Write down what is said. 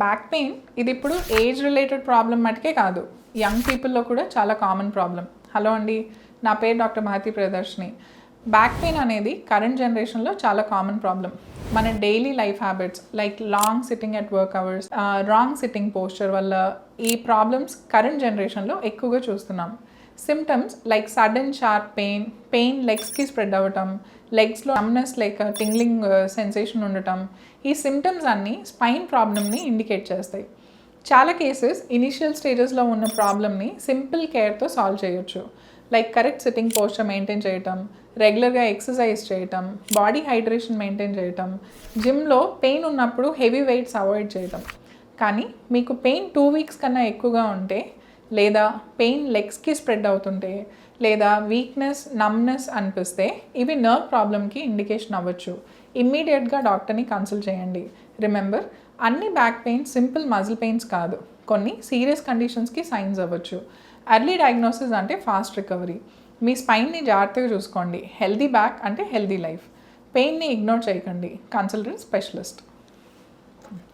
Back pain ఇది ఇప్పుడు age related problem మటుకే కాదు, యంగ్ పీపుల్లో కూడా చాలా కామన్ ప్రాబ్లం. హలో అండి, నా పేరు doctor Mahathi Priyadarshini. Back pain అనేది కరెంట్ జనరేషన్లో చాలా కామన్ ప్రాబ్లం. మన daily life habits like long sitting at work hours, wrong sitting posture వల్ల ఈ ప్రాబ్లమ్స్ కరెంట్ జనరేషన్లో ఎక్కువగా చూస్తున్నాం. Symptoms like sudden sharp pain లెగ్స్కి స్ప్రెడ్ అవ్వటం, లెగ్స్లో నమ్నెస్ లైక్ టింగ్లింగ్ సెన్సేషన్ ఉండటం, ఈ సిమ్టమ్స్ అన్నీ స్పైన్ ప్రాబ్లమ్ని ఇండికేట్ చేస్తాయి. చాలా కేసెస్ ఇనిషియల్ స్టేజెస్లో ఉన్న ప్రాబ్లమ్ని సింపుల్ కేర్తో సాల్వ్ చేయొచ్చు. Like correct sitting posture maintain చేయటం, రెగ్యులర్గా ఎక్సర్సైజ్ చేయటం, బాడీ హైడ్రేషన్ మెయింటైన్ చేయటం, జిమ్లో పెయిన్ ఉన్నప్పుడు హెవీ వెయిట్స్ అవాయిడ్ చేయటం. కానీ మీకు పెయిన్ 2 వీక్స్ కన్నా ఎక్కువగా ఉంటే, లేదా పెయిన్ లెగ్స్కి స్ప్రెడ్ అవుతుంటే, లేదా వీక్నెస్ నమ్నెస్ అనిపిస్తే ఇవి నర్వ్ ప్రాబ్లమ్కి ఇండికేషన్ అవ్వచ్చు. ఇమ్మీడియట్గా డాక్టర్ని కన్సల్ట్ చేయండి. రిమెంబర్, అన్ని back pain simple muscle pains కాదు, కొన్ని సీరియస్ కండిషన్స్కి సైన్స్ అవ్వచ్చు. ఎర్లీ డయాగ్నోసిస్ అంటే ఫాస్ట్ రికవరీ. మీ స్పైన్ని జాగ్రత్తగా చూసుకోండి. హెల్దీ బ్యాక్ అంటే హెల్దీ లైఫ్. పెయిన్ని ఇగ్నోర్ చేయకండి. Consult specialist.